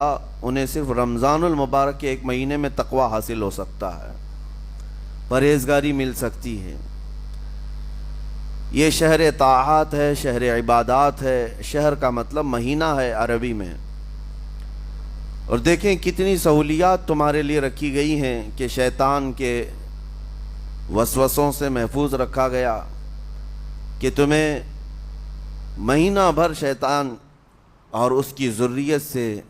انہیں صرف رمضان المبارک کے ایک مہینے میں تقوی حاصل ہو سکتا ہے، پرہیزگاری مل سکتی ہے۔ یہ شہر طاعات ہے، شہر عبادات ہے، شہر کا مطلب مہینہ ہے عربی میں۔ اور دیکھیں کتنی سہولیات تمہارے لیے رکھی گئی ہیں کہ شیطان کے وسوسوں سے محفوظ رکھا گیا، کہ تمہیں مہینہ بھر شیطان اور اس کی ذریت سے،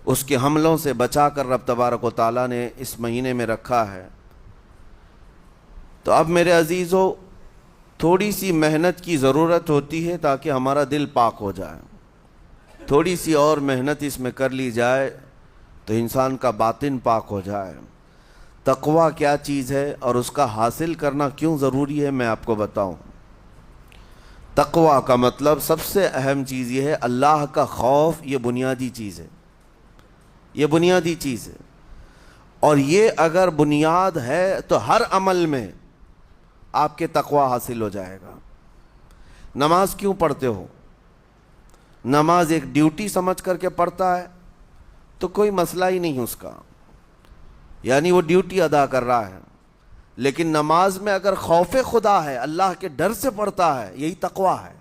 اس کے حملوں سے بچا کر رب تبارک و تعالیٰ نے اس مہینے میں رکھا ہے۔ تو اب میرے عزیزو، تھوڑی سی محنت کی ضرورت ہوتی ہے تاکہ ہمارا دل پاک ہو جائے۔ تھوڑی سی اور محنت اس میں کر لی جائے تو انسان کا باطن پاک ہو جائے۔ تقوی کیا چیز ہے اور اس کا حاصل کرنا کیوں ضروری ہے، میں آپ کو بتاؤں۔ تقوی کا مطلب سب سے اہم چیز یہ ہے، اللہ کا خوف۔ یہ بنیادی چیز ہے، یہ بنیادی چیز ہے، اور یہ اگر بنیاد ہے تو ہر عمل میں آپ کے تقوی حاصل ہو جائے گا۔ نماز کیوں پڑھتے ہو؟ نماز ایک ڈیوٹی سمجھ کر کے پڑھتا ہے تو کوئی مسئلہ ہی نہیں اس کا، یعنی وہ ڈیوٹی ادا کر رہا ہے۔ لیکن نماز میں اگر خوف خدا ہے، اللہ کے ڈر سے پڑھتا ہے، یہی تقوی ہے۔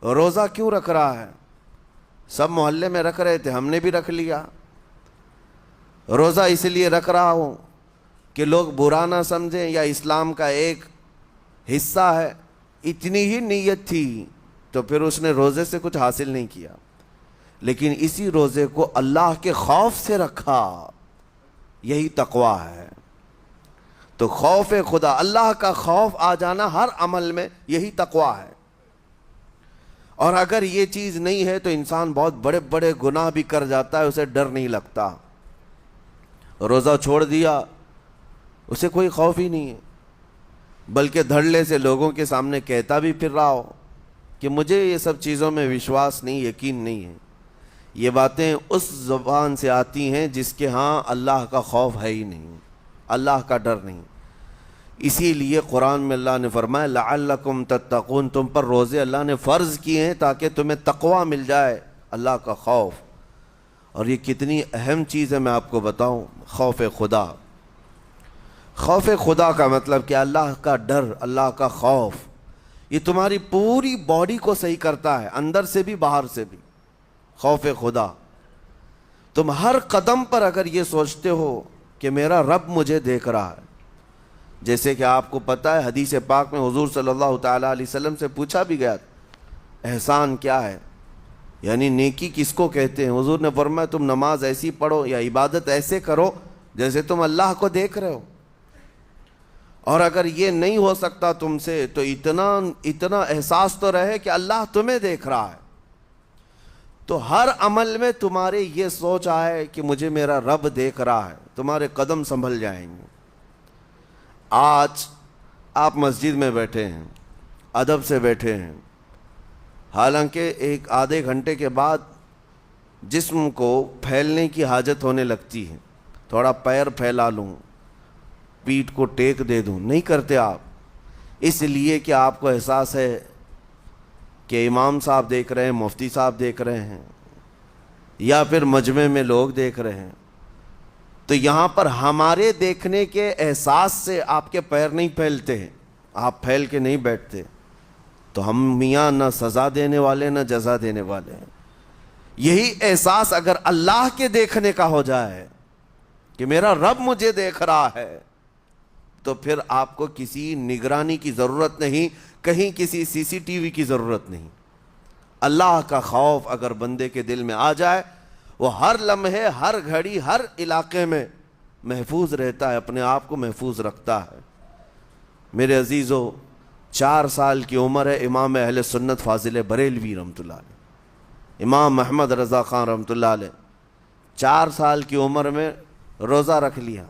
روزہ کیوں رکھ رہا ہے؟ سب محلے میں رکھ رہے تھے، ہم نے بھی رکھ لیا۔ روزہ اس لیے رکھ رہا ہوں کہ لوگ برا نہ سمجھیں، یا اسلام کا ایک حصہ ہے۔ اتنی ہی نیت تھی تو پھر اس نے روزے سے کچھ حاصل نہیں کیا، لیکن اسی روزے کو اللہ کے خوف سے رکھا، یہی تقوی ہے۔ تو خوف خدا، اللہ کا خوف آ جانا ہر عمل میں، یہی تقوی ہے۔ اور اگر یہ چیز نہیں ہے تو انسان بہت بڑے بڑے گناہ بھی کر جاتا ہے، اسے ڈر نہیں لگتا۔ روزہ چھوڑ دیا، اسے کوئی خوف ہی نہیں ہے، بلکہ دھڑلے سے لوگوں کے سامنے کہتا بھی پھر رہا ہو کہ مجھے یہ سب چیزوں میں وشواس نہیں، یقین نہیں ہے۔ یہ باتیں اس زبان سے آتی ہیں جس کے ہاں اللہ کا خوف ہے ہی نہیں، اللہ کا ڈر نہیں۔ اسی لیے قرآن میں اللہ نے فرمایا لعلکم تتقون، تم پر روزے اللہ نے فرض کیے ہیں تاکہ تمہیں تقوی مل جائے، اللہ کا خوف۔ اور یہ کتنی اہم چیز ہے میں آپ کو بتاؤں، خوف خدا۔ خوف خدا کا مطلب کہ اللہ کا ڈر، اللہ کا خوف، یہ تمہاری پوری باڈی کو صحیح کرتا ہے، اندر سے بھی باہر سے بھی۔ خوف خدا، تم ہر قدم پر اگر یہ سوچتے ہو کہ میرا رب مجھے دیکھ رہا ہے، جیسے کہ آپ کو پتہ ہے حدیث پاک میں حضور صلی اللہ تعالیٰ علیہ وسلم سے پوچھا بھی گیا، احسان کیا ہے، یعنی نیکی کس کو کہتے ہیں؟ حضور نے فرمایا تم نماز ایسی پڑھو یا عبادت ایسے کرو جیسے تم اللہ کو دیکھ رہے ہو۔ اور اگر یہ نہیں ہو سکتا تم سے تو اتنا احساس تو رہے کہ اللہ تمہیں دیکھ رہا ہے۔ تو ہر عمل میں تمہارے یہ سوچ آئے کہ مجھے میرا رب دیکھ رہا ہے، تمہارے قدم سنبھل جائیں گے۔ آج آپ مسجد میں بیٹھے ہیں، ادب سے بیٹھے ہیں، حالانکہ ایک آدھے گھنٹے کے بعد جسم کو پھیلنے کی حاجت ہونے لگتی ہے، تھوڑا پیر پھیلا لوں، پیٹھ کو ٹیک دے دوں، نہیں کرتے آپ، اس لیے کہ آپ کو احساس ہے کہ امام صاحب دیکھ رہے ہیں، مفتی صاحب دیکھ رہے ہیں، یا پھر مجمع میں لوگ دیکھ رہے ہیں۔ تو یہاں پر ہمارے دیکھنے کے احساس سے آپ کے پیر نہیں پھیلتے ہیں، آپ پھیل کے نہیں بیٹھتے۔ تو ہم میاں نہ سزا دینے والے نہ جزا دینے والے ہیں۔ یہی احساس اگر اللہ کے دیکھنے کا ہو جائے کہ میرا رب مجھے دیکھ رہا ہے، تو پھر آپ کو کسی نگرانی کی ضرورت نہیں، کہیں کسی سی سی ٹی وی کی ضرورت نہیں۔ اللہ کا خوف اگر بندے کے دل میں آ جائے، وہ ہر لمحے، ہر گھڑی، ہر علاقے میں محفوظ رہتا ہے، اپنے آپ کو محفوظ رکھتا ہے۔ میرے عزیزو، 4 سال کی عمر ہے امام اہل سنت فاضل بریلوی رحمۃ اللہ علیہ، امام محمد رضا خان رحمۃ اللہ علیہ، 4 سال کی عمر میں روزہ رکھ لیا۔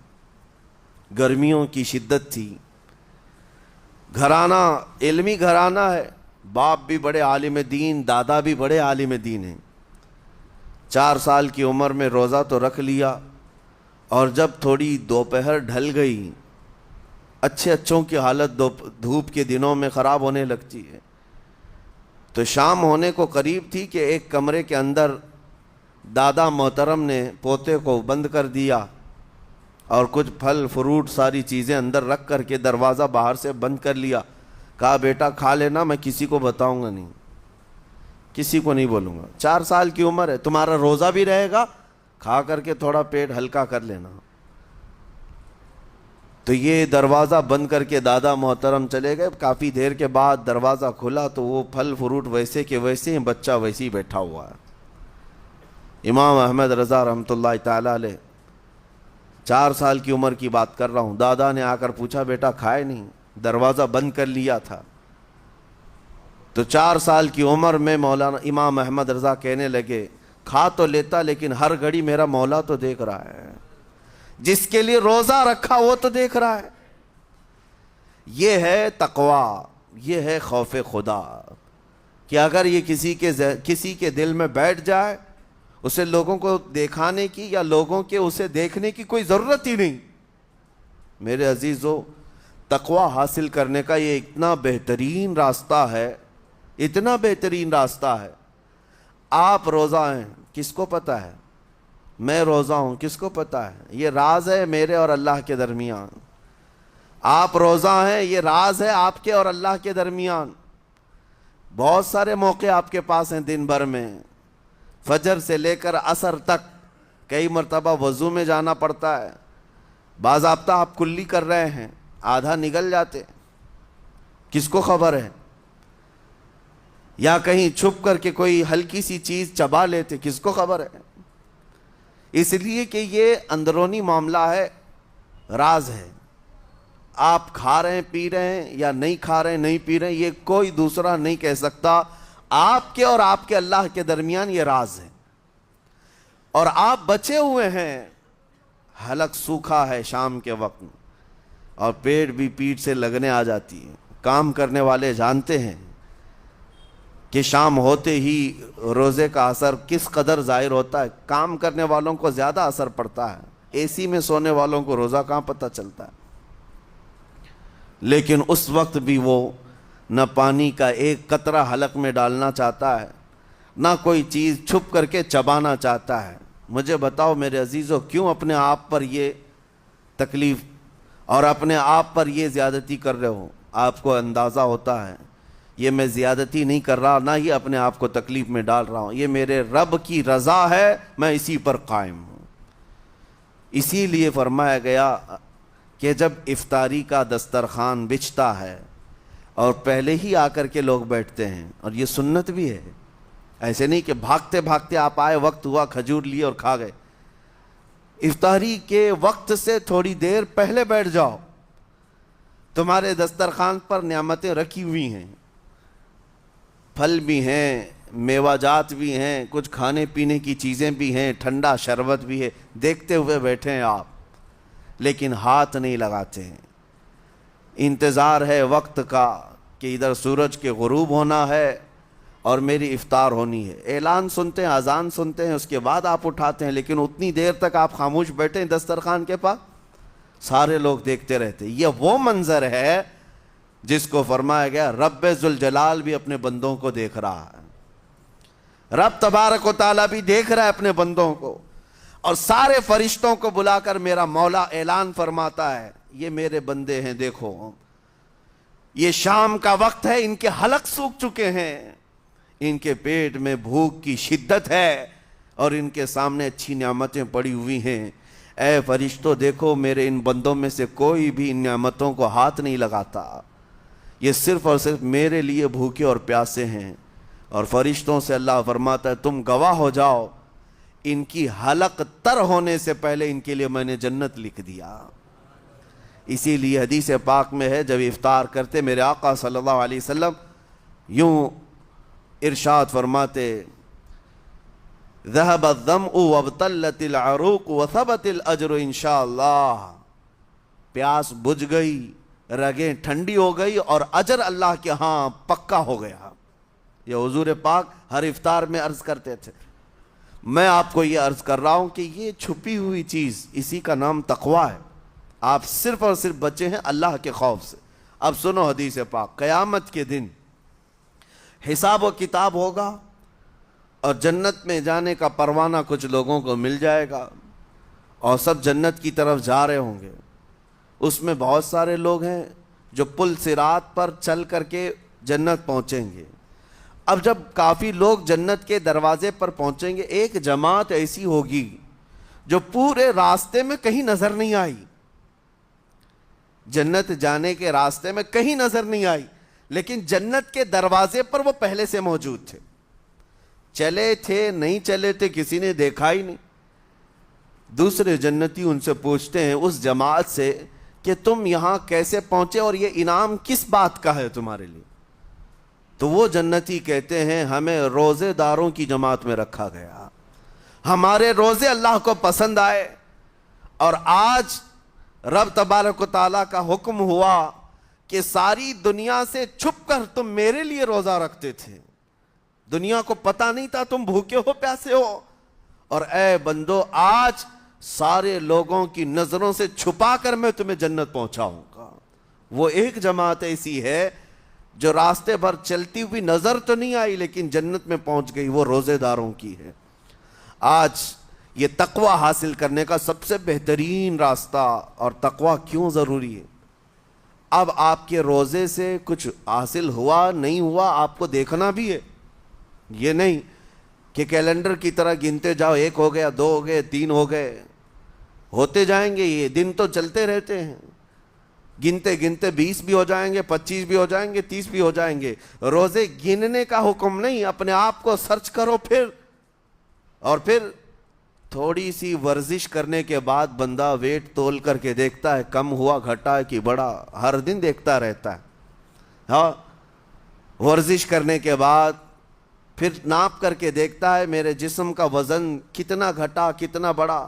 گرمیوں کی شدت تھی، گھرانہ علمی گھرانہ ہے، باپ بھی بڑے عالم دین، دادا بھی بڑے عالم دین ہیں۔ 4 سال کی عمر میں روزہ تو رکھ لیا، اور جب تھوڑی دوپہر ڈھل گئی، اچھوں کی حالت دھوپ کے دنوں میں خراب ہونے لگتی ہے، تو شام ہونے کو قریب تھی کہ ایک کمرے کے اندر دادا محترم نے پوتے کو بند کر دیا اور کچھ پھل فروٹ ساری چیزیں اندر رکھ کر کے دروازہ باہر سے بند کر لیا. کہا بیٹا کھا لینا, میں کسی کو بتاؤں گا نہیں, کسی کو نہیں بولوں گا. 4 سال کی عمر ہے, تمہارا روزہ بھی رہے گا, کھا کر کے تھوڑا پیٹ ہلکا کر لینا. تو یہ دروازہ بند کر کے دادا محترم چلے گئے. کافی دیر کے بعد دروازہ کھلا تو وہ پھل فروٹ ویسے کے ویسے ہیں, بچہ ویسے ہی بیٹھا ہوا ہے. امام احمد رضا رحمۃ اللہ تعالی علیہ, 4 سال کی عمر کی بات کر رہا ہوں. دادا نے آ کر پوچھا بیٹا کھائے نہیں, دروازہ بند کر لیا تھا. تو 4 سال کی عمر میں مولانا امام احمد رضا کہنے لگے کھا تو لیتا لیکن ہر گھڑی میرا مولا تو دیکھ رہا ہے, جس کے لیے روزہ رکھا وہ تو دیکھ رہا ہے. یہ ہے تقویٰ, یہ ہے خوف خدا, کہ اگر یہ کسی کے دل میں بیٹھ جائے, اسے لوگوں کو دکھانے کی یا لوگوں کے اسے دیکھنے کی کوئی ضرورت ہی نہیں. میرے عزیزو, تقویٰ حاصل کرنے کا یہ اتنا بہترین راستہ ہے, اتنا بہترین راستہ ہے. آپ روزہ ہیں, کس کو پتہ ہے؟ میں روزہ ہوں, کس کو پتہ ہے؟ یہ راز ہے میرے اور اللہ کے درمیان. آپ روزہ ہیں, یہ راز ہے آپ کے اور اللہ کے درمیان. بہت سارے موقع آپ کے پاس ہیں دن بھر میں, فجر سے لے کر عصر تک. کئی مرتبہ وضو میں جانا پڑتا ہے, باضابطہ آپ کلی کر رہے ہیں, آدھا نگل جاتے, کس کو خبر ہے؟ یا کہیں چھپ کر کے کوئی ہلکی سی چیز چبا لیتے, کس کو خبر ہے؟ اس لیے کہ یہ اندرونی معاملہ ہے, راز ہے. آپ کھا رہے ہیں پی رہے ہیں یا نہیں کھا رہے ہیں نہیں پی رہے ہیں, یہ کوئی دوسرا نہیں کہہ سکتا. آپ کے اور آپ کے اللہ کے درمیان یہ راز ہے. اور آپ بچے ہوئے ہیں, حلق سوکھا ہے شام کے وقت میں, اور پیٹ بھی پیٹ سے لگنے آ جاتی ہے. کام کرنے والے جانتے ہیں کہ شام ہوتے ہی روزے کا اثر کس قدر ظاہر ہوتا ہے. کام کرنے والوں کو زیادہ اثر پڑتا ہے, اے سی میں سونے والوں کو روزہ کہاں پتہ چلتا ہے. لیکن اس وقت بھی وہ نہ پانی کا ایک قطرہ حلق میں ڈالنا چاہتا ہے, نہ کوئی چیز چھپ کر کے چبانا چاہتا ہے. مجھے بتاؤ میرے عزیزو, کیوں اپنے آپ پر یہ تکلیف اور اپنے آپ پر یہ زیادتی کر رہے ہو؟ آپ کو اندازہ ہوتا ہے یہ میں زیادتی نہیں کر رہا, نہ ہی اپنے آپ کو تکلیف میں ڈال رہا ہوں. یہ میرے رب کی رضا ہے, میں اسی پر قائم ہوں. اسی لیے فرمایا گیا کہ جب افطاری کا دسترخوان بچھتا ہے اور پہلے ہی آ کر کے لوگ بیٹھتے ہیں, اور یہ سنت بھی ہے, ایسے نہیں کہ بھاگتے بھاگتے آپ آئے, وقت ہوا کھجور لیے اور کھا گئے. افطاری کے وقت سے تھوڑی دیر پہلے بیٹھ جاؤ. تمہارے دسترخوان پر نعمتیں رکھی ہوئی ہیں, پھل بھی ہیں, میوہ جات بھی ہیں, کچھ کھانے پینے کی چیزیں بھی ہیں, ٹھنڈا شربت بھی ہے. دیکھتے ہوئے بیٹھے ہیں آپ, لیکن ہاتھ نہیں لگاتے ہیں. انتظار ہے وقت کا کہ ادھر سورج کے غروب ہونا ہے اور میری افطار ہونی ہے. اعلان سنتے ہیں, اذان سنتے ہیں, اس کے بعد آپ اٹھاتے ہیں, لیکن اتنی دیر تک آپ خاموش بیٹھے ہیں دسترخوان کے پاس, سارے لوگ دیکھتے رہتے. یہ وہ منظر ہے جس کو فرمایا گیا رب ذوالجلال بھی اپنے بندوں کو دیکھ رہا ہے, رب تبارک و تعالیٰ بھی دیکھ رہا ہے اپنے بندوں کو. اور سارے فرشتوں کو بلا کر میرا مولا اعلان فرماتا ہے, یہ میرے بندے ہیں, دیکھو یہ شام کا وقت ہے, ان کے حلق سوکھ چکے ہیں, ان کے پیٹ میں بھوک کی شدت ہے, اور ان کے سامنے اچھی نعمتیں پڑی ہوئی ہیں. اے فرشتوں دیکھو, میرے ان بندوں میں سے کوئی بھی ان نعمتوں کو ہاتھ نہیں لگاتا, یہ صرف اور صرف میرے لیے بھوکے اور پیاسے ہیں. اور فرشتوں سے اللہ فرماتا ہے تم گواہ ہو جاؤ, ان کی حلق تر ہونے سے پہلے ان کے لیے میں نے جنت لکھ دیا. اسی لیے حدیث پاک میں ہے, جب افطار کرتے میرے آقا صلی اللہ علیہ وسلم یوں ارشاد فرماتے, ذهب الظمأ وابتلت العروق وثبت الاجر انشاءاللہ. پیاس بجھ گئی, رگیں ٹھنڈی ہو گئی, اور اجر اللہ کے ہاں پکا ہو گیا. یہ حضور پاک ہر افطار میں عرض کرتے تھے. میں آپ کو یہ عرض کر رہا ہوں کہ یہ چھپی ہوئی چیز, اسی کا نام تقویٰ ہے. آپ صرف اور صرف بچے ہیں اللہ کے خوف سے. اب سنو حدیث پاک, قیامت کے دن حساب و کتاب ہوگا, اور جنت میں جانے کا پروانہ کچھ لوگوں کو مل جائے گا اور سب جنت کی طرف جا رہے ہوں گے۔ اس میں بہت سارے لوگ ہیں جو پل صراط پر چل کر کے جنت پہنچیں گے۔ اب جب کافی لوگ جنت کے دروازے پر پہنچیں گے، ایک جماعت ایسی ہوگی جو پورے راستے میں کہیں نظر نہیں آئی، جنت جانے کے راستے میں کہیں نظر نہیں آئی، لیکن جنت کے دروازے پر وہ پہلے سے موجود تھے، چلے تھے نہیں چلے تھے کسی نے دیکھا ہی نہیں۔ دوسرے جنتی ان سے پوچھتے ہیں اس جماعت سے کہ تم یہاں کیسے پہنچے اور یہ انعام کس بات کا ہے تمہارے لیے؟ تو وہ جنتی کہتے ہیں ہمیں روزے داروں کی جماعت میں رکھا گیا، ہمارے روزے اللہ کو پسند آئے، اور آج رب تبارک و تعالیٰ کا حکم ہوا کہ ساری دنیا سے چھپ کر تم میرے لیے روزہ رکھتے تھے، دنیا کو پتا نہیں تھا تم بھوکے ہو پیاسے ہو، اور اے بندو آج سارے لوگوں کی نظروں سے چھپا کر میں تمہیں جنت پہنچاؤں گا۔ وہ ایک جماعت ایسی ہے جو راستے بھر چلتی ہوئی نظر تو نہیں آئی لیکن جنت میں پہنچ گئی، وہ روزے داروں کی ہے۔ آج یہ تقوی حاصل کرنے کا سب سے بہترین راستہ، اور تقوی کیوں ضروری ہے؟ اب آپ کے روزے سے کچھ حاصل ہوا نہیں ہوا آپ کو دیکھنا بھی ہے، یہ نہیں کہ کیلنڈر کی طرح گنتے جاؤ، 1 ہو گیا، 2 ہو گئے، 3 ہو گئے، ہوتے جائیں گے، یہ دن تو چلتے رہتے ہیں، گنتے گنتے 20 بھی ہو جائیں گے، 25 بھی ہو جائیں گے، 30 بھی ہو جائیں گے۔ روزے گننے کا حکم نہیں، اپنے آپ کو سرچ کرو پھر تھوڑی سی ورزش کرنے کے بعد بندہ ویٹ تول کر کے دیکھتا ہے کم ہوا گھٹا ہے کہ بڑا، ہر دن دیکھتا رہتا ہے۔ ہاں، ورزش کرنے کے بعد پھر ناپ کر کے دیکھتا ہے میرے جسم کا وزن کتنا گھٹا کتنا بڑا۔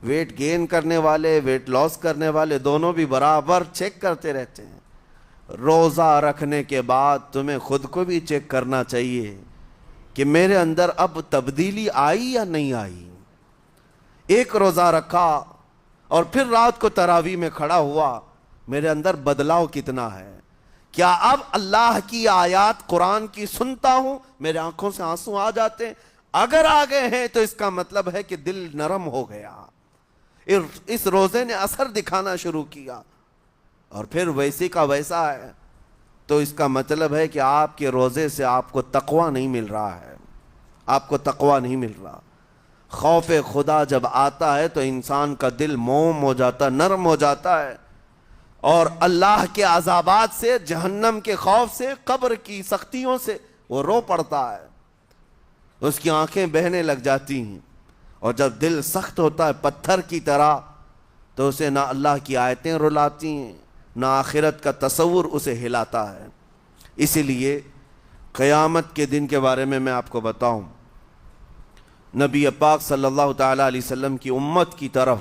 ویٹ گین کرنے والے ویٹ لاس کرنے والے دونوں بھی برابر چیک کرتے رہتے ہیں۔ روزہ رکھنے کے بعد تمہیں خود کو بھی چیک کرنا چاہیے کہ میرے اندر اب تبدیلی آئی یا نہیں آئی۔ ایک روزہ رکھا اور پھر رات کو تراویح میں کھڑا ہوا، میرے اندر بدلاؤ کتنا ہے؟ کیا اب اللہ کی آیات قرآن کی سنتا ہوں، میرے آنکھوں سے آنسو آ جاتے ہیں؟ اگر آ گئے ہیں تو اس کا مطلب ہے کہ دل نرم ہو گیا، اس روزے نے اثر دکھانا شروع کیا، اور پھر ویسے کا ویسا ہے، تو اس کا مطلب ہے کہ آپ کے روزے سے آپ کو تقوی نہیں مل رہا ہے، آپ کو تقوی نہیں مل رہا۔ خوف خدا جب آتا ہے تو انسان کا دل موم ہو جاتا، نرم ہو جاتا ہے، اور اللہ کے عذابات سے، جہنم کے خوف سے، قبر کی سختیوں سے وہ رو پڑتا ہے، اس کی آنکھیں بہنے لگ جاتی ہیں، اور جب دل سخت ہوتا ہے پتھر کی طرح تو اسے نہ اللہ کی آیتیں رلاتی ہیں نہ آخرت کا تصور اسے ہلاتا ہے۔ اسی لیے قیامت کے دن کے بارے میں آپ کو بتاؤں، نبی پاک صلی اللہ تعالیٰ علیہ وسلم کی امت کی طرف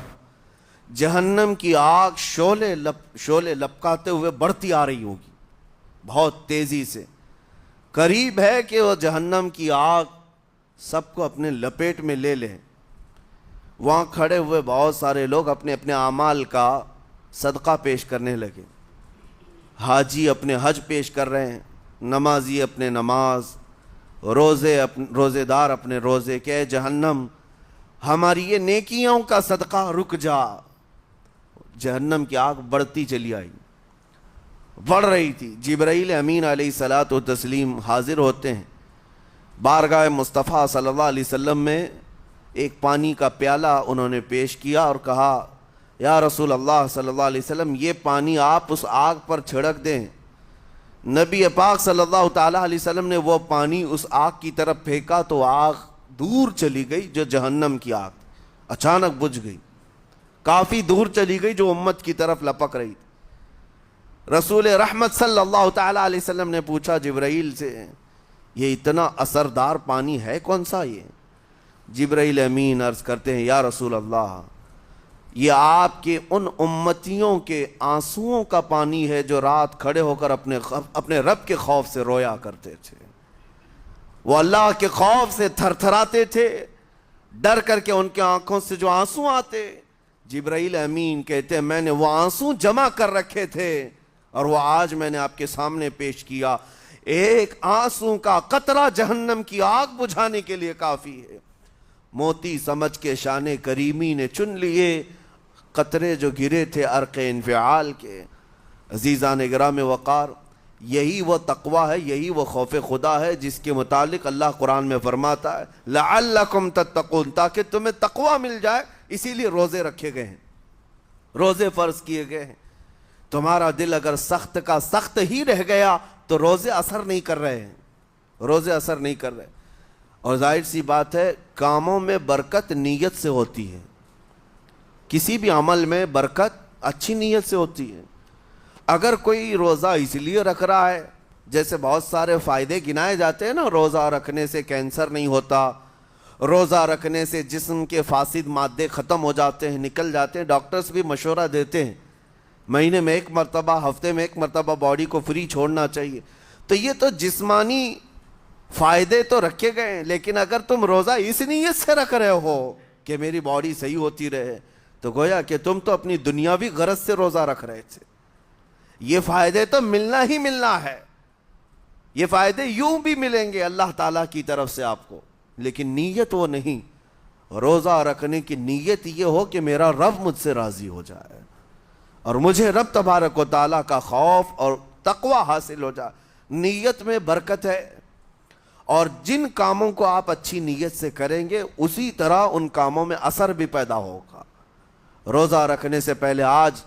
جہنم کی آگ شعلے لپکاتے ہوئے بڑھتی آ رہی ہوگی بہت تیزی سے، قریب ہے کہ وہ جہنم کی آگ سب کو اپنے لپیٹ میں لے لیں۔ وہاں کھڑے ہوئے بہت سارے لوگ اپنے اپنے اعمال کا صدقہ پیش کرنے لگے، حاجی اپنے حج پیش کر رہے ہیں، نمازی اپنے نماز، روزے دار اپنے روزے، کہ اے جہنم ہماری یہ نیکیوں کا صدقہ رک جا۔ جہنم کی آگ بڑھتی چلی آئی، بڑھ رہی تھی۔ جبرائیل امین علیہ الصلاۃ والتسلیم حاضر ہوتے ہیں بارگاہ مصطفیٰ صلی اللہ علیہ وسلم میں، ایک پانی کا پیالہ انہوں نے پیش کیا اور کہا یا رسول اللہ صلی اللہ علیہ وسلم یہ پانی آپ اس آگ پر چھڑک دیں۔ نبی پاک صلی اللہ تعالیٰ علیہ وسلم نے وہ پانی اس آگ کی طرف پھینکا تو آگ دور چلی گئی، جو جہنم کی آگ اچانک بجھ گئی، کافی دور چلی گئی جو امت کی طرف لپک رہی تھی۔ رسول رحمت صلی اللہ تعالیٰ علیہ وسلم نے پوچھا جبرائیل سے یہ اتنا اثردار پانی ہے کون سا؟ یہ جبرائیل امین عرض کرتے ہیں یا رسول اللہ یہ آپ کے ان امتیوں کے آنسوؤں کا پانی ہے جو رات کھڑے ہو کر اپنے رب کے خوف سے رویا کرتے تھے، وہ اللہ کے خوف سے تھر تھراتے تھے، ڈر کر کے ان کے آنکھوں سے جو آنسو آتے۔ جبرائیل امین کہتے ہیں میں نے وہ آنسو جمع کر رکھے تھے اور وہ آج میں نے آپ کے سامنے پیش کیا۔ ایک آنسو کا قطرہ جہنم کی آگ بجھانے کے لیے کافی ہے۔ موتی سمجھ کے شان کریمی نے چن لیے قطرے جو گرے تھے عرق انفعال کے۔ عزیزان گرام وقار، یہی وہ تقوی ہے، یہی وہ خوف خدا ہے جس کے متعلق اللہ قرآن میں فرماتا ہے لعلکم تتقون، تاکہ تمہیں تقوی مل جائے، اسی لیے روزے رکھے گئے ہیں، روزے فرض کیے گئے ہیں۔ تمہارا دل اگر سخت کا سخت ہی رہ گیا تو روزے اثر نہیں کر رہے ہیں، روزے اثر نہیں کر رہے۔ اور ظاہر سی بات ہے کاموں میں برکت نیت سے ہوتی ہے، کسی بھی عمل میں برکت اچھی نیت سے ہوتی ہے۔ اگر کوئی روزہ اس لیے رکھ رہا ہے، جیسے بہت سارے فائدے گنائے جاتے ہیں نا، روزہ رکھنے سے کینسر نہیں ہوتا، روزہ رکھنے سے جسم کے فاسد مادے ختم ہو جاتے ہیں، نکل جاتے ہیں، ڈاکٹرز بھی مشورہ دیتے ہیں مہینے میں ایک مرتبہ، ہفتے میں ایک مرتبہ باڈی کو فری چھوڑنا چاہیے۔ تو یہ تو جسمانی فائدے تو رکھے گئے ہیں، لیکن اگر تم روزہ اس نیت سے رکھ رہے ہو کہ میری باڈی صحیح ہوتی رہے، تو گویا کہ تم تو اپنی دنیاوی غرض سے روزہ رکھ رہے تھے۔ یہ فائدے تو ملنا ہی ملنا ہے، یہ فائدے یوں بھی ملیں گے اللہ تعالیٰ کی طرف سے آپ کو، لیکن نیت وہ نہیں۔ روزہ رکھنے کی نیت یہ ہو کہ میرا رب مجھ سے راضی ہو جائے اور مجھے رب تبارک و تعالیٰ کا خوف اور تقوی حاصل ہو جائے۔ نیت میں برکت ہے، اور جن کاموں کو آپ اچھی نیت سے کریں گے اسی طرح ان کاموں میں اثر بھی پیدا ہوگا۔ روزہ رکھنے سے پہلے آج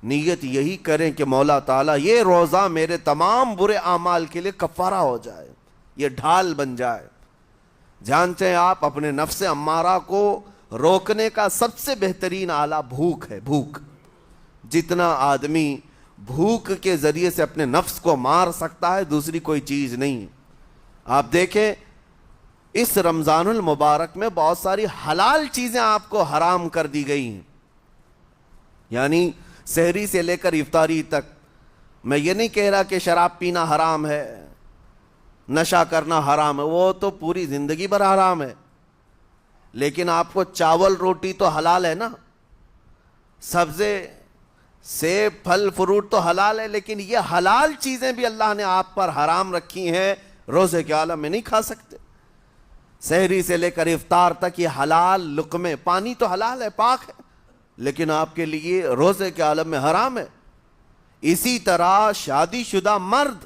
نیت یہی کریں کہ مولا تعالیٰ یہ روزہ میرے تمام برے اعمال کے لیے کفارہ ہو جائے، یہ ڈھال بن جائے۔ جانتے ہیں آپ اپنے نفس امارہ کو روکنے کا سب سے بہترین آلہ بھوک ہے، بھوک۔ جتنا آدمی بھوک کے ذریعے سے اپنے نفس کو مار سکتا ہے دوسری کوئی چیز نہیں۔ آپ دیکھیں اس رمضان المبارک میں بہت ساری حلال چیزیں آپ کو حرام کر دی گئی ہیں، یعنی سحری سے لے کر افطاری تک۔ میں یہ نہیں کہہ رہا کہ شراب پینا حرام ہے، نشہ کرنا حرام ہے، وہ تو پوری زندگی بھر حرام ہے، لیکن آپ کو چاول روٹی تو حلال ہے نا، سبزے سیب پھل فروٹ تو حلال ہے، لیکن یہ حلال چیزیں بھی اللہ نے آپ پر حرام رکھی ہیں، روزے کے عالم میں نہیں کھا سکتے۔ سحری سے لے کر افطار تک یہ حلال لقمے، پانی تو حلال ہے، پاک ہے، لیکن آپ کے لیے روزے کے عالم میں حرام ہے۔ اسی طرح شادی شدہ مرد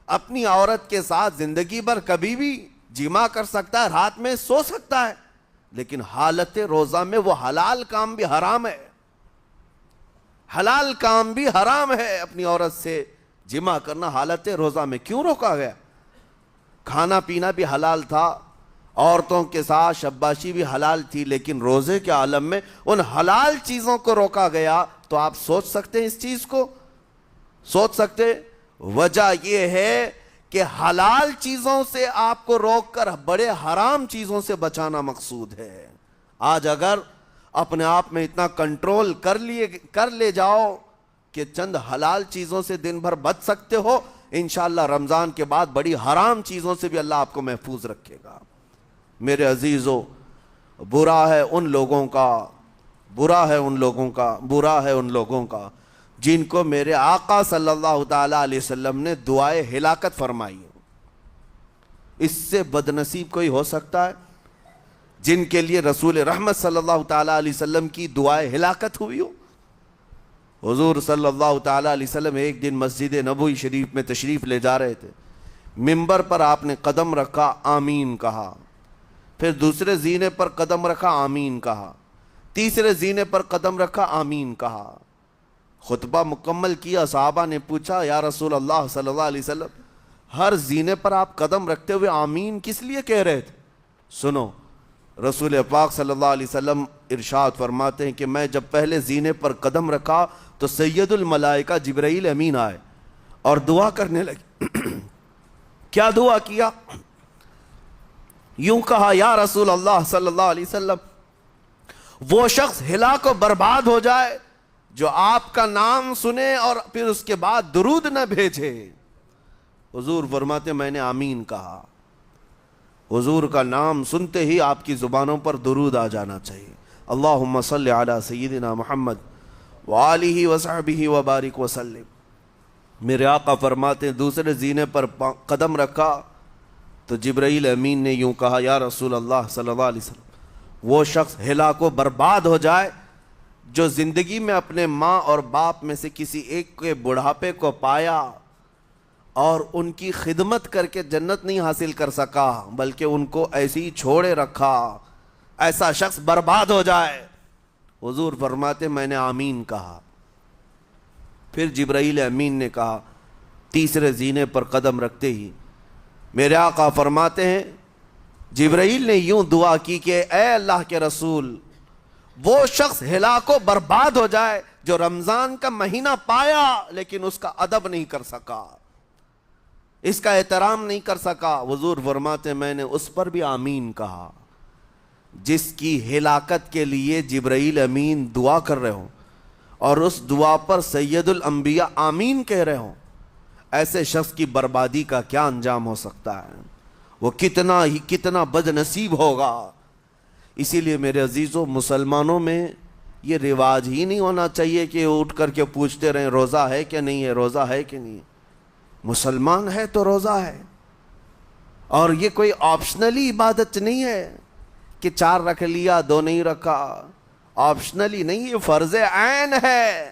اپنی عورت کے ساتھ زندگی بھر کبھی بھی جمع کر سکتا ہے، رات میں سو سکتا ہے، لیکن حالت روزہ میں وہ حلال کام بھی حرام ہے، حلال کام بھی حرام ہے۔ اپنی عورت سے جمع کرنا حالت روزہ میں کیوں روکا گیا؟ کھانا پینا بھی حلال تھا، عورتوں کے ساتھ شباشی بھی حلال تھی، لیکن روزے کے عالم میں ان حلال چیزوں کو روکا گیا۔ تو آپ سوچ سکتے ہیں اس چیز کو، سوچ سکتے؟ وجہ یہ ہے کہ حلال چیزوں سے آپ کو روک کر بڑے حرام چیزوں سے بچانا مقصود ہے۔ آج اگر اپنے آپ میں اتنا کنٹرول کر لے جاؤ کہ چند حلال چیزوں سے دن بھر بچ سکتے ہو، انشاءاللہ رمضان کے بعد بڑی حرام چیزوں سے بھی اللہ آپ کو محفوظ رکھے گا۔ میرے عزیزو، برا ہے ان لوگوں کا جن کو میرے آقا صلی اللہ تعالیٰ علیہ وسلم نے دعائے ہلاکت فرمائی۔ اس سے بدنصیب کوئی ہو سکتا ہے؟ جن کے لیے رسول رحمت صلی اللہ تعالیٰ علیہ وسلم کی دعائے ہلاکت ہوئی ہو۔ حضور صلی اللہ تعالیٰ علیہ وسلم ایک دن مسجد نبوی شریف میں تشریف لے جا رہے تھے، منبر پر آپ نے قدم رکھا، آمین کہا، پھر دوسرے زینے پر قدم رکھا، آمین کہا، تیسرے زینے پر قدم رکھا، آمین کہا۔ خطبہ مکمل کیا، صحابہ نے پوچھا یا رسول اللہ صلی اللہ علیہ وسلم ہر زینے پر آپ قدم رکھتے ہوئے آمین کس لیے کہہ رہے تھے؟ سنو، رسول پاک صلی اللہ علیہ وسلم ارشاد فرماتے ہیں کہ میں جب پہلے زینے پر قدم رکھا تو سید الملائکہ جبرائیل امین آئے اور دعا کرنے لگے۔ کیا دعا کیا؟ یوں کہا، یا رسول اللہ صلی اللہ علیہ وسلم وہ شخص ہلاک و برباد ہو جائے جو آپ کا نام سنے اور پھر اس کے بعد درود نہ بھیجے۔ حضور فرماتے میں نے آمین کہا۔ حضور کا نام سنتے ہی آپ کی زبانوں پر درود آ جانا چاہیے۔ اللہم صلی علی سیدنا محمد وآلہ وصحبہ وبارک وسلم۔ میرے آقا فرماتے ہیں دوسرے زینے پر قدم رکھا تو جبرائیل امین نے یوں کہا یا رسول اللہ صلی اللہ علیہ وسلم وہ شخص ہلاک و برباد ہو جائے جو زندگی میں اپنے ماں اور باپ میں سے کسی ایک کے بڑھاپے کو پایا اور ان کی خدمت کر کے جنت نہیں حاصل کر سکا بلکہ ان کو ایسے ہی چھوڑے رکھا، ایسا شخص برباد ہو جائے۔ حضور فرماتے میں نے آمین کہا۔ پھر جبرائیل امین نے کہا تیسرے زینے پر قدم رکھتے ہی میرے آقا فرماتے ہیں جبرائیل نے یوں دعا کی کہ اے اللہ کے رسول وہ شخص ہلاک و برباد ہو جائے جو رمضان کا مہینہ پایا لیکن اس کا ادب نہیں کر سکا، اس کا احترام نہیں کر سکا۔ حضور فرماتے میں نے اس پر بھی آمین کہا۔ جس کی ہلاکت کے لیے جبرائیل امین دعا کر رہے ہوں اور اس دعا پر سید الانبیاء آمین کہہ رہے ہوں، ایسے شخص کی بربادی کا کیا انجام ہو سکتا ہے؟ وہ کتنا بد نصیب ہوگا۔ اسی لیے میرے عزیزوں مسلمانوں میں یہ رواج ہی نہیں ہونا چاہیے کہ اٹھ کر کے پوچھتے رہیں روزہ ہے کہ نہیں ہے، روزہ ہے کہ نہیں ہے۔ مسلمان ہے تو روزہ ہے، اور یہ کوئی آپشنلی عبادت نہیں ہے کہ 4 رکھ لیا 2 نہیں رکھا، آپشنلی نہیں، یہ فرض عین ہے۔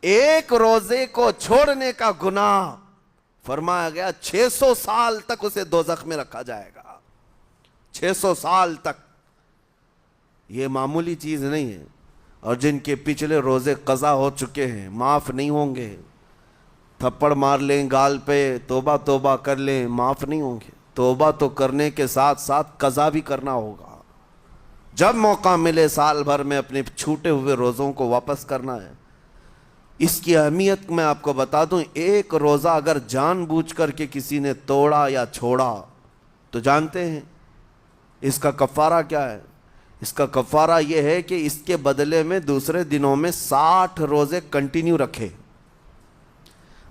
ایک روزے کو چھوڑنے کا گناہ فرمایا گیا 600 سال تک اسے دوزخ میں رکھا جائے گا، 600 سال تک۔ یہ معمولی چیز نہیں ہے، اور جن کے پچھلے روزے قضا ہو چکے ہیں معاف نہیں ہوں گے۔ تھپڑ مار لیں گال پہ، توبہ توبہ کر لیں، معاف نہیں ہوں گے۔ توبہ تو کرنے کے ساتھ ساتھ قضا بھی کرنا ہوگا۔ جب موقع ملے سال بھر میں اپنے چھوٹے ہوئے روزوں کو واپس کرنا ہے۔ اس کی اہمیت میں آپ کو بتا دوں، ایک روزہ اگر جان بوجھ کر کے کسی نے توڑا یا چھوڑا تو جانتے ہیں اس کا کفارہ کیا ہے؟ اس کا کفارہ یہ ہے کہ اس کے بدلے میں دوسرے دنوں میں 60 روزے کنٹینیو رکھے۔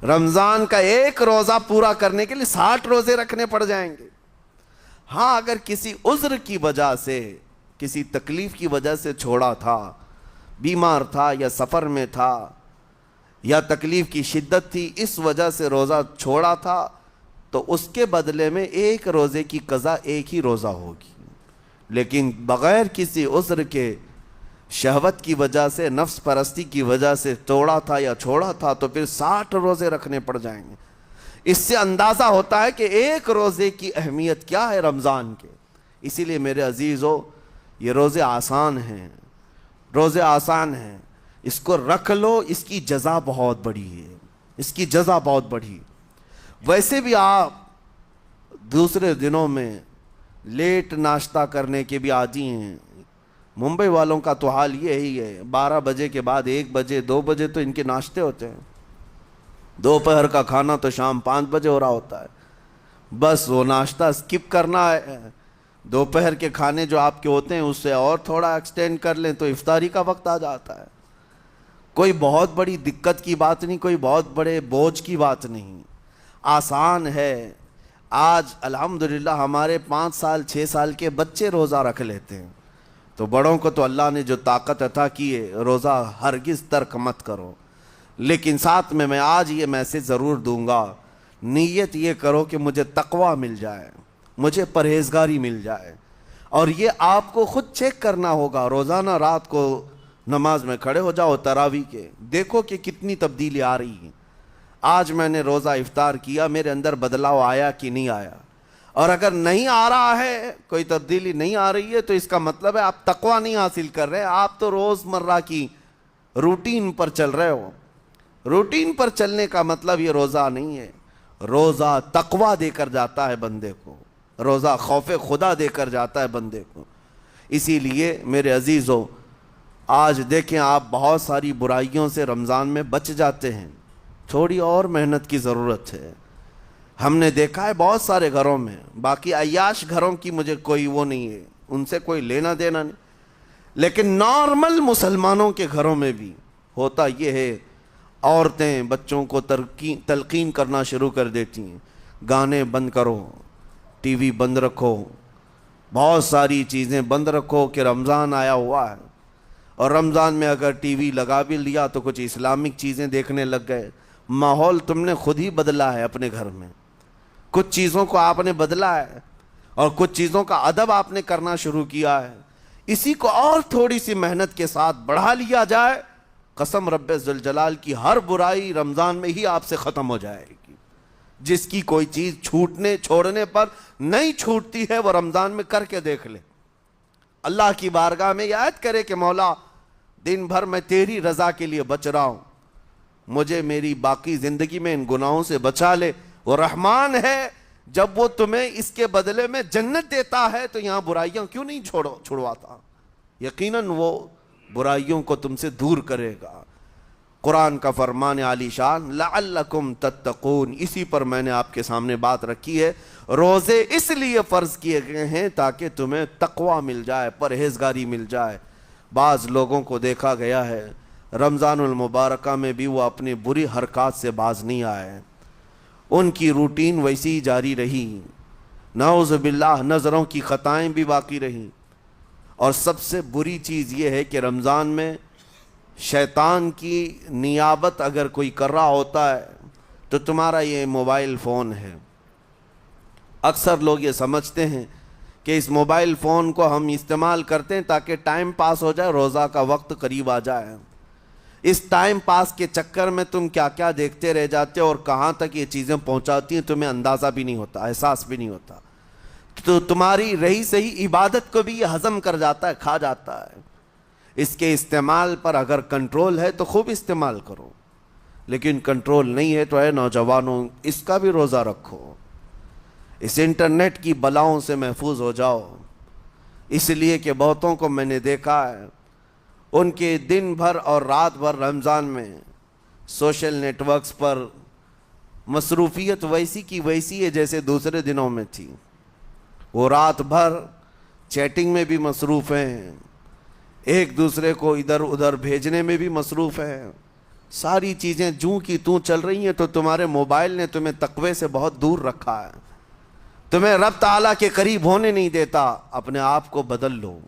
رمضان کا ایک روزہ پورا کرنے کے لیے 60 روزے رکھنے پڑ جائیں گے۔ ہاں اگر کسی عذر کی وجہ سے، کسی تکلیف کی وجہ سے چھوڑا تھا، بیمار تھا یا سفر میں تھا یا تکلیف کی شدت تھی، اس وجہ سے روزہ چھوڑا تھا، تو اس کے بدلے میں ایک روزے کی قضا ایک ہی روزہ ہوگی۔ لیکن بغیر کسی عذر کے، شہوت کی وجہ سے، نفس پرستی کی وجہ سے توڑا تھا یا چھوڑا تھا تو پھر 60 روزے رکھنے پڑ جائیں گے۔ اس سے اندازہ ہوتا ہے کہ ایک روزے کی اہمیت کیا ہے رمضان کے۔ اسی لیے میرے عزیزو یہ روزے آسان ہیں، روزے آسان ہیں، اس کو رکھ لو، اس کی جزا بہت بڑی ہے، اس کی جزا بہت بڑی۔ ویسے بھی آپ دوسرے دنوں میں لیٹ ناشتہ کرنے کے بھی عادی ہیں۔ ممبئی والوں کا تو حال یہی ہے، 12 بجے کے بعد 1 بجے 2 بجے تو ان کے ناشتے ہوتے ہیں، دوپہر کا کھانا تو شام 5 بجے ہو رہا ہوتا ہے۔ بس وہ ناشتہ سکپ کرنا ہے، دوپہر کے کھانے جو آپ کے ہوتے ہیں اس سے اور تھوڑا ایکسٹینڈ کر لیں تو افطاری کا وقت آ جاتا ہے۔ کوئی بہت بڑی دقت کی بات نہیں، کوئی بہت بڑے بوجھ کی بات نہیں، آسان ہے۔ آج الحمدللہ ہمارے 5 سال 6 سال کے بچے روزہ رکھ لیتے ہیں، تو بڑوں کو تو اللہ نے جو طاقت عطا کی ہے، روزہ ہرگز ترک مت کرو۔ لیکن ساتھ میں آج یہ میسج ضرور دوں گا، نیت یہ کرو کہ مجھے تقویٰ مل جائے، مجھے پرہیزگاری مل جائے، اور یہ آپ کو خود چیک کرنا ہوگا۔ روزانہ رات کو نماز میں کھڑے ہو جاؤ تراویح کے، دیکھو کہ کتنی تبدیلی آ رہی ہے۔ آج میں نے روزہ افطار کیا، میرے اندر بدلاؤ آیا کہ نہیں آیا؟ اور اگر نہیں آ رہا ہے، کوئی تبدیلی نہیں آ رہی ہے، تو اس کا مطلب ہے آپ تقویٰ نہیں حاصل کر رہے، آپ تو روز مرہ کی روٹین پر چل رہے ہو۔ روٹین پر چلنے کا مطلب یہ روزہ نہیں ہے۔ روزہ تقویٰ دے کر جاتا ہے بندے کو، روزہ خوف خدا دے کر جاتا ہے بندے کو۔ اسی لیے میرے عزیزو آج دیکھیں آپ بہت ساری برائیوں سے رمضان میں بچ جاتے ہیں، تھوڑی اور محنت کی ضرورت ہے۔ ہم نے دیکھا ہے بہت سارے گھروں میں، باقی عیاش گھروں کی مجھے کوئی وہ نہیں ہے، ان سے کوئی لینا دینا نہیں، لیکن نارمل مسلمانوں کے گھروں میں بھی ہوتا یہ ہے، عورتیں بچوں کو تلقین کرنا شروع کر دیتی ہیں، گانے بند کرو، ٹی وی بند رکھو، بہت ساری چیزیں بند رکھو کہ رمضان آیا ہوا ہے۔ اور رمضان میں اگر ٹی وی لگا بھی لیا تو کچھ اسلامک چیزیں دیکھنے لگ گئے، ماحول تم نے خود ہی بدلا ہے اپنے گھر میں، کچھ چیزوں کو آپ نے بدلا ہے اور کچھ چیزوں کا ادب آپ نے کرنا شروع کیا ہے، اسی کو اور تھوڑی سی محنت کے ساتھ بڑھا لیا جائے، قسم رب ذوالجلال کی ہر برائی رمضان میں ہی آپ سے ختم ہو جائے گی۔ جس کی کوئی چیز چھوڑنے پر نہیں چھوٹتی ہے وہ رمضان میں کر کے دیکھ لے، اللہ کی بارگاہ میں یاد کرے کہ مولا دن بھر میں تیری رضا کے لیے بچ رہا ہوں، مجھے میری باقی زندگی میں ان گناہوں سے بچا لے۔ وہ رحمان ہے، جب وہ تمہیں اس کے بدلے میں جنت دیتا ہے تو یہاں برائیاں کیوں نہیں چھڑواتا؟ یقیناً وہ برائیوں کو تم سے دور کرے گا۔ قرآن کا فرمان عالی شان لعلکم تتقون، اسی پر میں نے آپ کے سامنے بات رکھی ہے۔ روزے اس لیے فرض کیے گئے ہیں تاکہ تمہیں تقوی مل جائے، پرہیزگاری مل جائے۔ بعض لوگوں کو دیکھا گیا ہے رمضان المبارکہ میں بھی وہ اپنی بری حرکات سے باز نہیں آئے، ان کی روٹین ویسی ہی جاری رہی، نعوذ باللہ نظروں کی خطائیں بھی باقی رہیں۔ اور سب سے بری چیز یہ ہے کہ رمضان میں شیطان کی نیابت اگر کوئی کر رہا ہوتا ہے تو تمہارا یہ موبائل فون ہے۔ اکثر لوگ یہ سمجھتے ہیں کہ اس موبائل فون کو ہم استعمال کرتے ہیں تاکہ ٹائم پاس ہو جائے، روزہ کا وقت قریب آ جائے۔ اس ٹائم پاس کے چکر میں تم کیا کیا دیکھتے رہ جاتے ہو اور کہاں تک یہ چیزیں پہنچاتی ہیں تمہیں اندازہ بھی نہیں ہوتا، احساس بھی نہیں ہوتا، تو تمہاری رہی صحیح عبادت کو بھی یہ ہضم کر جاتا ہے، کھا جاتا ہے۔ اس کے استعمال پر اگر کنٹرول ہے تو خوب استعمال کرو، لیکن کنٹرول نہیں ہے تو اے نوجوانوں اس کا بھی روزہ رکھو، اس انٹرنیٹ کی بلاؤں سے محفوظ ہو جاؤ۔ اس لیے کہ بہتوں کو میں نے دیکھا ہے ان کے دن بھر اور رات بھر رمضان میں سوشل نیٹ ورکس پر مصروفیت ویسی کی ویسی ہے جیسے دوسرے دنوں میں تھی۔ وہ رات بھر چیٹنگ میں بھی مصروف ہیں، ایک دوسرے کو ادھر ادھر بھیجنے میں بھی مصروف ہیں، ساری چیزیں جوں کی توں چل رہی ہیں۔ تو تمہارے موبائل نے تمہیں تقوی سے بہت دور رکھا ہے، تمہیں رب تعالیٰ کے قریب ہونے نہیں دیتا۔ اپنے آپ کو بدل لو۔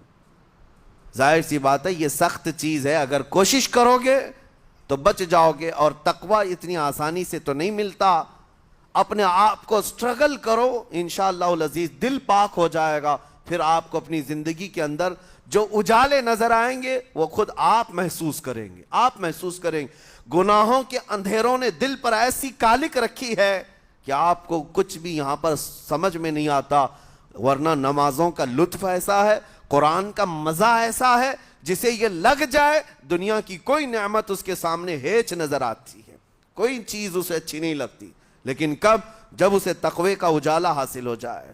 ظاہر سی بات ہے یہ سخت چیز ہے، اگر کوشش کرو گے تو بچ جاؤ گے، اور تقوی اتنی آسانی سے تو نہیں ملتا۔ اپنے آپ کو سٹرگل کرو، انشاءاللہ العزیز دل پاک ہو جائے گا، پھر آپ کو اپنی زندگی کے اندر جو اجالے نظر آئیں گے وہ خود آپ محسوس کریں گے، آپ محسوس کریں گے۔ گناہوں کے اندھیروں نے دل پر ایسی کالک رکھی ہے کہ آپ کو کچھ بھی یہاں پر سمجھ میں نہیں آتا، ورنہ نمازوں کا لطف ایسا ہے، قرآن کا مزہ ایسا ہے، جسے یہ لگ جائے دنیا کی کوئی نعمت اس کے سامنے ہیچ نظر آتی ہے، کوئی چیز اسے اچھی نہیں لگتی، لیکن کب؟ جب اسے تقوی کا اجالا حاصل ہو جائے۔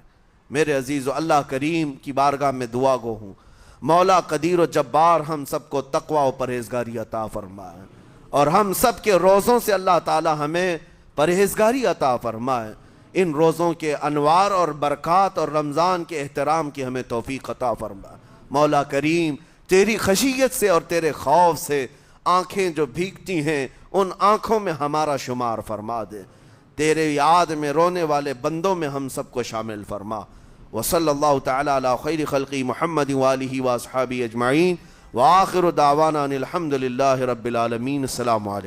میرے عزیزو، اللہ کریم کی بارگاہ میں دعا گو ہوں، مولا قدیر و جبار ہم سب کو تقوی و پرہیزگاری عطا فرمائے، اور ہم سب کے روزوں سے اللہ تعالی ہمیں پرہیزگاری عطا فرمائے۔ ان روزوں کے انوار اور برکات اور رمضان کے احترام کی ہمیں توفیق عطا فرمائے۔ مولا کریم تیری خشیت سے اور تیرے خوف سے آنکھیں جو بھیگتی ہیں ان آنکھوں میں ہمارا شمار فرما دے، تیرے یاد میں رونے والے بندوں میں ہم سب کو شامل فرما۔ وصلی اللہ تعالی علی خیر خلقی محمد وآلہ واصحابہ اجمعین، وآخر دعوانا ان الحمد للہ رب العالمین۔ السلام علیکم۔